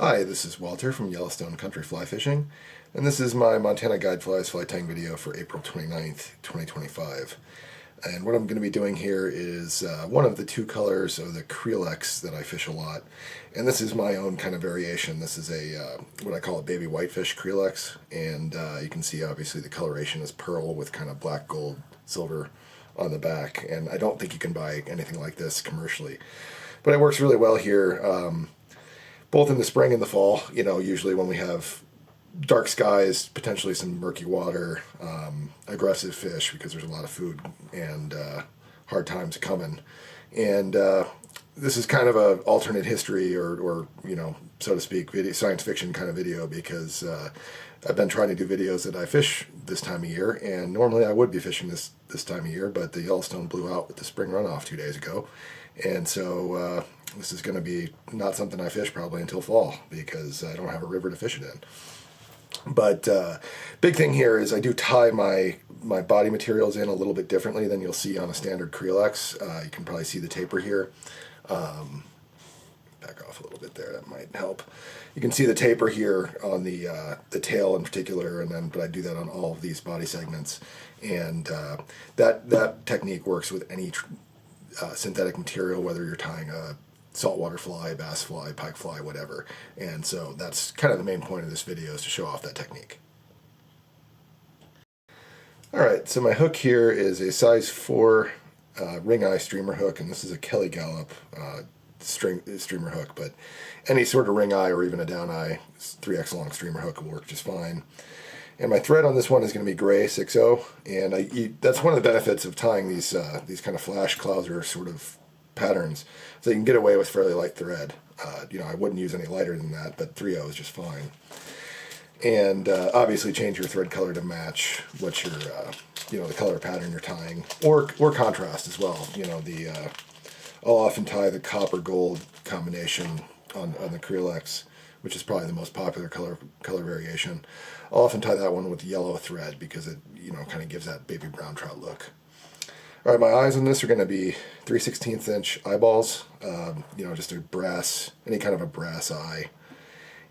Hi, this is Walter from Yellowstone Country Fly Fishing, and this is my Montana Guide Flies fly tying video for April 29th, 2025. And what I'm going to be doing here is one of the two colors of the Kreelex that I fish a lot. And this is my own kind of variation. This is a what I call a baby whitefish Kreelex, and you can see obviously the coloration is pearl with kind of black, gold, silver on the back. And I don't think you can buy anything like this commercially, but it works really well here. Both in the spring and the fall, usually when we have dark skies, potentially some murky water, aggressive fish because there's a lot of food and hard times coming. And this is kind of an alternate history or so to speak, science fiction kind of video because I've been trying to do videos that I fish this time of year, and normally I would be fishing this time of year, but the Yellowstone blew out with the spring runoff 2 days ago. And so this is going to be not something I fish probably until fall because I don't have a river to fish it in. But big thing here is I do tie my body materials in a little bit differently than you'll see on a standard Kreelex. You can probably see the taper here. Back off a little bit there, that might help. You can see the taper here on the tail in particular, but I do that on all of these body segments. And that technique works with any synthetic material, whether you're tying a saltwater fly, bass fly, pike fly, whatever. And so that's kind of the main point of this video, is to show off that technique. Alright, so my hook here is a size 4 ring eye streamer hook, and this is a Kelly Gallup streamer hook, but any sort of ring eye or even a down eye 3x long streamer hook will work just fine. And my thread on this one is going to be gray 6/0, and that's one of the benefits of tying these kind of flash clouser sort of patterns, so you can get away with fairly light thread. I wouldn't use any lighter than that, but 3/0 is just fine. And obviously change your thread color to match what your the color pattern you're tying, or contrast as well. I'll often tie the copper gold combination on the Kreelex, which is probably the most popular color variation. I'll often tie that one with yellow thread because it kind of gives that baby brown trout look. All right, my eyes on this are going to be 3/16 inch eyeballs, just any kind of a brass eye.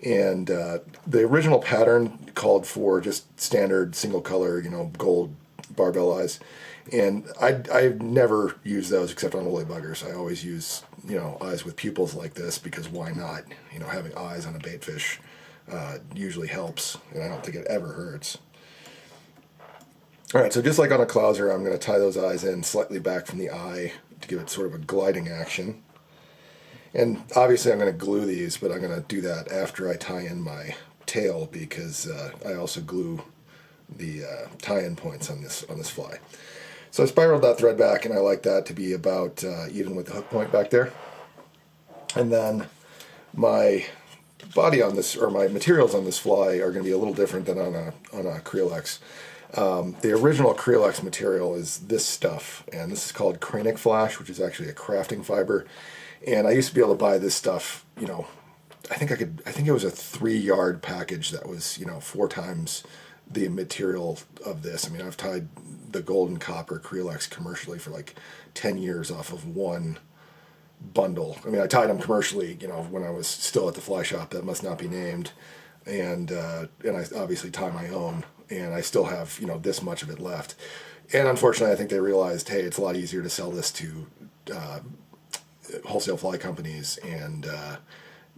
And the original pattern called for just standard single color, gold barbell eyes. And I never use those except on woolly buggers. I always use, eyes with pupils like this because why not? Having eyes on a bait fish usually helps, and I don't think it ever hurts. All right, so just like on a clouser, I'm going to tie those eyes in slightly back from the eye to give it sort of a gliding action. And obviously I'm going to glue these, but I'm going to do that after I tie in my tail because I also glue the tie-in points on this fly. So I spiraled that thread back, and I like that to be about even with the hook point back there. And then my body on this, or my materials on this fly, are going to be a little different than on a Kreelex. The original Kreelex material is this stuff, and this is called Kreelex flash, which is actually a crafting fiber. And I used to be able to buy this stuff, I think it was a 3-yard package that was, 4 times the material of this. I mean, I've tied the gold and copper Kreelex commercially for like 10 years off of one bundle. I mean, I tied them commercially, when I was still at the fly shop that must not be named, and I obviously tie my own, and I still have, this much of it left. And unfortunately, I think they realized, hey, it's a lot easier to sell this to wholesale fly companies, and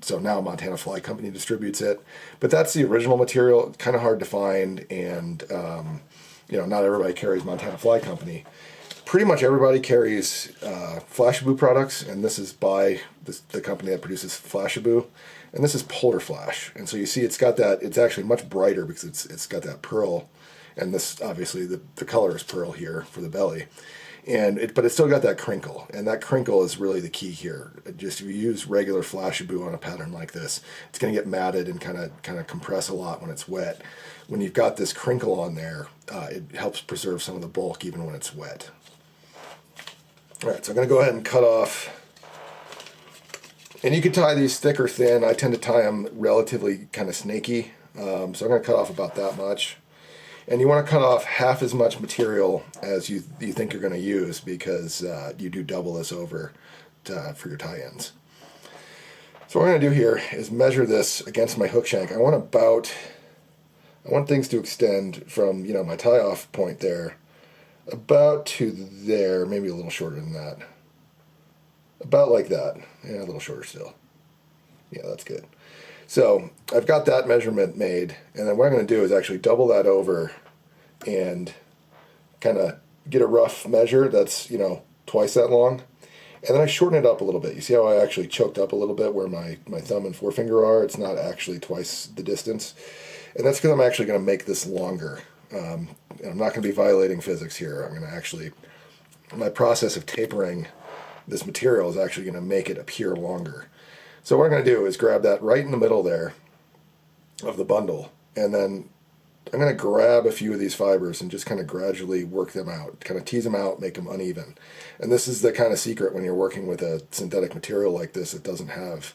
so now Montana Fly Company distributes it. But that's the original material. It's kind of hard to find, and not everybody carries Montana Fly Company. Pretty much everybody carries Flashabou products, and this is by the company that produces Flashabou, and this is Polar Flash. And so you see it's got that, it's actually much brighter because it's got that pearl, and this obviously the color is pearl here for the belly. But it's still got that crinkle, and that crinkle is really the key here. Just if you use regular Flashabou on a pattern like this, it's going to get matted and kind of compress a lot when it's wet. When you've got this crinkle on there, it helps preserve some of the bulk even when it's wet. All right, so I'm going to go ahead and cut off. And you can tie these thick or thin. I tend to tie them relatively kind of snaky, so I'm going to cut off about that much. And you want to cut off half as much material as you think you're going to use because you do double this over for your tie-ins. So what I'm going to do here is measure this against my hook shank. I want things to extend from, my tie-off point there about to there, maybe a little shorter than that. About like that. Yeah, a little shorter still. Yeah, that's good. So I've got that measurement made, and then what I'm going to do is actually double that over and kind of get a rough measure that's, twice that long. And then I shorten it up a little bit. You see how I actually choked up a little bit where my thumb and forefinger are? It's not actually twice the distance. And that's because I'm actually going to make this longer. And I'm not going to be violating physics here. I'm going to actually, my process of tapering this material is actually going to make it appear longer. So what I'm going to do is grab that right in the middle there of the bundle, and then I'm going to grab a few of these fibers and just kind of gradually work them out, kind of tease them out, make them uneven. And this is the kind of secret when you're working with a synthetic material like this that doesn't have,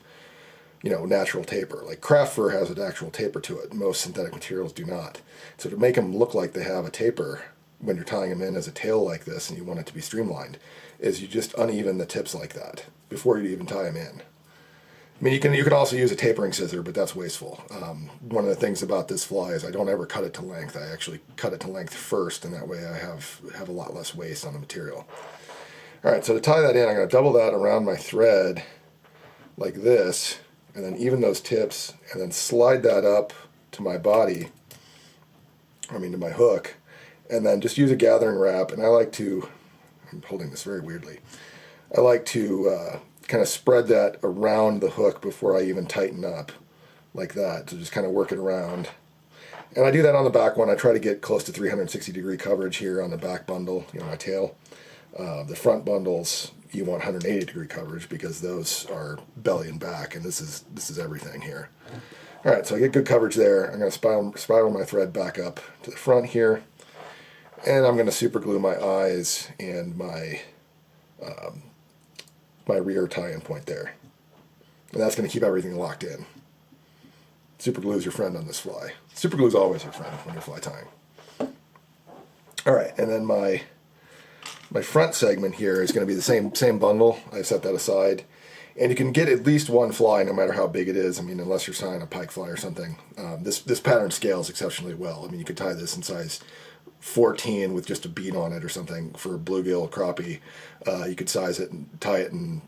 natural taper. Like Kraft fur has an actual taper to it. Most synthetic materials do not. So to make them look like they have a taper when you're tying them in as a tail like this and you want it to be streamlined, is you just uneven the tips like that before you even tie them in. I mean, you can also use a tapering scissor, but that's wasteful. One of the things about this fly is I don't ever cut it to length. I actually cut it to length first, and that way I have a lot less waste on the material. All right, so to tie that in, I'm going to double that around my thread like this, and then even those tips, and then slide that up to my body, to my hook, and then just use a gathering wrap. And I'm holding this very weirdly, I like to kind of spread that around the hook before I even tighten up, like that, to just kind of work it around. And I do that on the back one. I try to get close to 360-degree coverage here on the back bundle, my tail. The front bundles, you want 180-degree coverage because those are belly and back, and this is everything here. All right, so I get good coverage there. I'm going to spiral my thread back up to the front here, and I'm going to super glue my eyes and my rear tie-in point there. And that's going to keep everything locked in. Super glue is your friend on this fly. Super glue is always your friend when you're fly tying. All right, and then my front segment here is going to be the same bundle. I set that aside. And you can get at least one fly no matter how big it is. Unless you're tying a pike fly or something. This pattern scales exceptionally well. You could tie this in size 14 with just a bead on it or something for bluegill, crappie. You could size it and tie it in,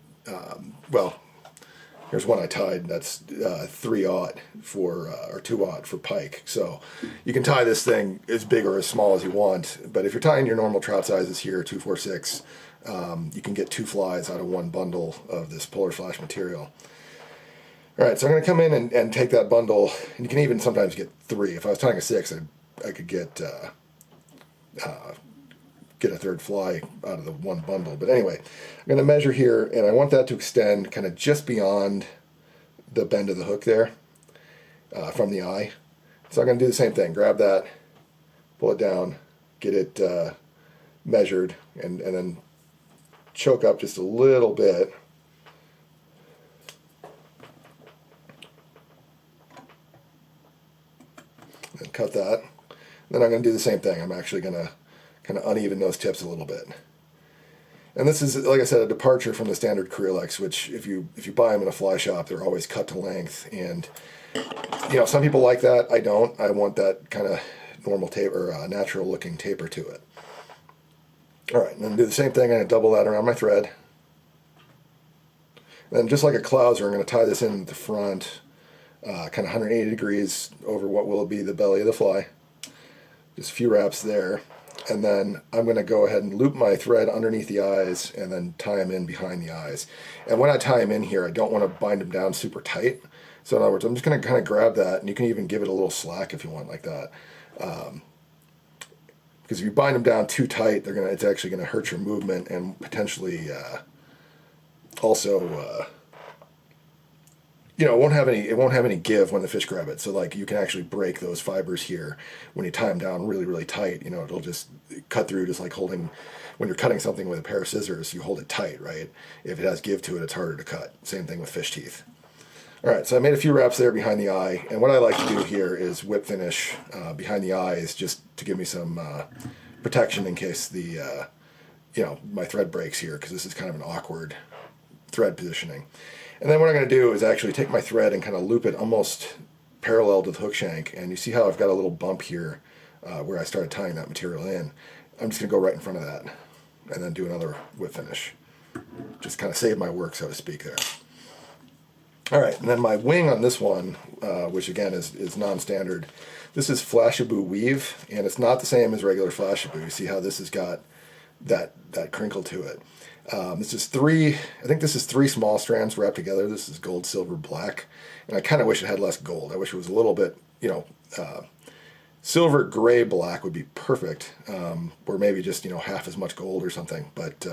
here's one I tied, that's 3/0 or 2/0 for pike. So you can tie this thing as big or as small as you want, but if you're tying your normal trout sizes here, 2, 4, 6, you can get 2 flies out of one bundle of this polar flash material. All right, so I'm going to come in and take that bundle, and you can even sometimes get 3. If I was tying a 6, I could get a third fly out of the one bundle. But anyway, I'm going to measure here, and I want that to extend kind of just beyond the bend of the hook there from the eye. So I'm going to do the same thing. Grab that, pull it down, get it measured, and then choke up just a little bit. And cut that. Then I'm going to do the same thing. I'm actually going to kind of uneven those tips a little bit. And this is, like I said, a departure from the standard Kreelex, which if you buy them in a fly shop, they're always cut to length. And, some people like that. I don't. I want that kind of normal taper, natural looking taper to it. All right, and then do the same thing. I'm going to double that around my thread. Then just like a clouser, I'm going to tie this in at the front, kind of 180 degrees over what will be the belly of the fly. Just a few wraps there. And then I'm going to go ahead and loop my thread underneath the eyes and then tie them in behind the eyes. And when I tie them in here, I don't want to bind them down super tight. So in other words, I'm just going to kind of grab that, and you can even give it a little slack if you want, like that. Because if you bind them down too tight, it's actually going to hurt your movement and potentially also it won't have any give when the fish grab it. So like you can actually break those fibers here when you tie them down really, really tight. It'll just cut through, just like when you're cutting something with a pair of scissors, you hold it tight, right? If it has give to it, it's harder to cut. Same thing with fish teeth. All right, so I made a few wraps there behind the eye, and what I like to do here is whip finish behind the eyes just to give me some protection in case my thread breaks here, because this is kind of an awkward thread positioning. And then what I'm going to do is actually take my thread and kind of loop it almost parallel to the hook shank. And you see how I've got a little bump here where I started tying that material in. I'm just going to go right in front of that and then do another whip finish. Just kind of save my work, so to speak, there. All right, and then my wing on this one, which again is non-standard, this is Flashabou weave, and it's not the same as regular Flashabou. You see how this has got that crinkle to it. This is I think this is 3 small strands wrapped together. This is gold, silver, black, and I kind of wish it had less gold. I wish it was a little bit, silver, gray, black would be perfect, or maybe just, half as much gold or something. But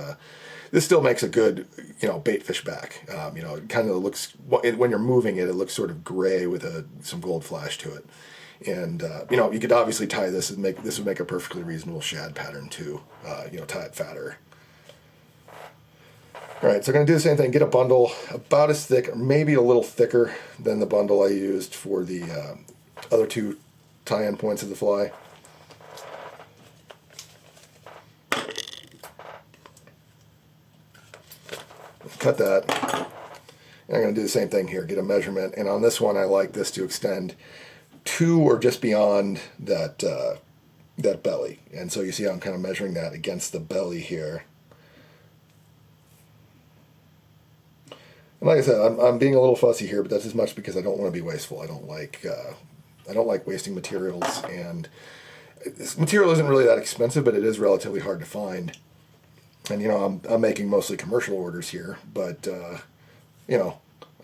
this still makes a good, bait fish back. It kind of looks, when you're moving it, it looks sort of gray with some gold flash to it. And, you could obviously tie this and this would make a perfectly reasonable shad pattern too, tie it fatter. All right, so I'm going to do the same thing, get a bundle about as thick, or maybe a little thicker than the bundle I used for the other 2 tie-in points of the fly. Cut that. And I'm going to do the same thing here, get a measurement. And on this one, I like this to extend to or just beyond that belly. And so you see how I'm kind of measuring that against the belly here. And like I said, I'm being a little fussy here, but that's as much because I don't want to be wasteful. I don't like wasting materials, and this material isn't really that expensive, but it is relatively hard to find. And I'm making mostly commercial orders here, but I've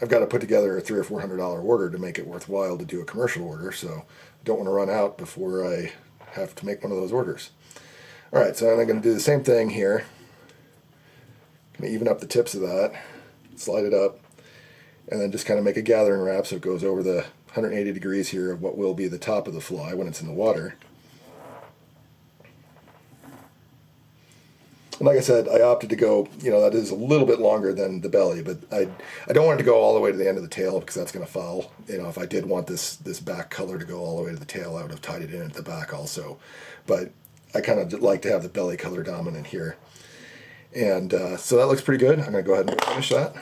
got to put together a $300 or $400 order to make it worthwhile to do a commercial order. So I don't want to run out before I have to make one of those orders. All right, so I'm going to do the same thing here. Going to even up the tips of that, slide it up, and then just kind of make a gathering wrap so it goes over the 180 degrees here of what will be the top of the fly when it's in the water. And like I said, I opted to go, that is a little bit longer than the belly, but I don't want it to go all the way to the end of the tail because that's going to foul. If I did want this back color to go all the way to the tail, I would have tied it in at the back also. But I kind of like to have the belly color dominant here. And so that looks pretty good. I'm going to go ahead and finish that.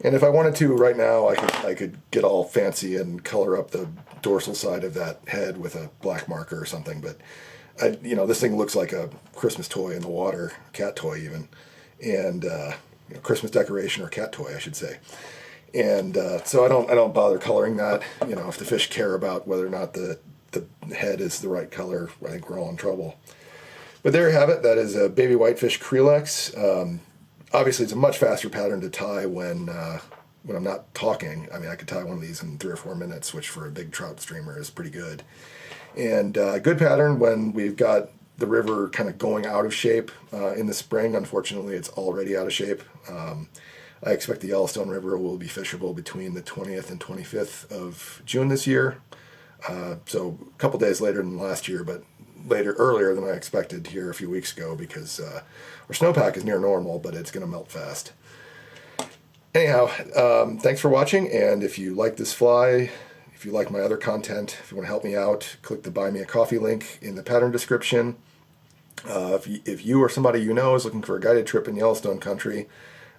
And if I wanted to right now, I could get all fancy and color up the dorsal side of that head with a black marker or something. But this thing looks like a Christmas toy in the water, cat toy even, and Christmas decoration or cat toy, I should say. And so I don't bother coloring that. If the fish care about whether or not the head is the right color, I think we're all in trouble. But there you have it. That is a baby whitefish Kreelex. Obviously, it's a much faster pattern to tie when I'm not talking. I mean, I could tie one of these in 3 or 4 minutes, which for a big trout streamer is pretty good. And good pattern when we've got the river kind of going out of shape in the spring. Unfortunately, it's already out of shape. I expect the Yellowstone River will be fishable between the 20th and 25th of June this year. So a couple days later than last year, but earlier than I expected here a few weeks ago because our snowpack is near normal, but it's going to melt fast. Anyhow, thanks for watching, and if you like this fly, if you like my other content, if you want to help me out, click the Buy Me a Coffee link in the pattern description. If you or somebody you know is looking for a guided trip in Yellowstone country,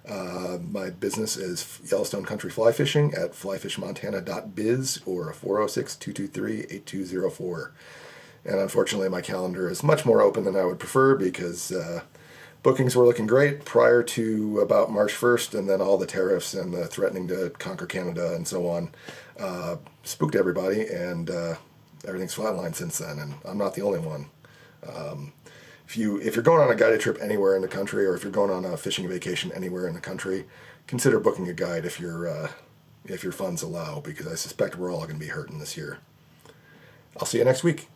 my business is Yellowstone Country Fly Fishing at flyfishmontana.biz or 406-223-8204. And unfortunately, my calendar is much more open than I would prefer because bookings were looking great prior to about March 1st, and then all the tariffs and the threatening to conquer Canada and so on spooked everybody, and everything's flatlined since then, and I'm not the only one. If you're going on a guided trip anywhere in the country, or if you're going on a fishing vacation anywhere in the country, consider booking a guide if your funds allow, because I suspect we're all going to be hurting this year. I'll see you next week.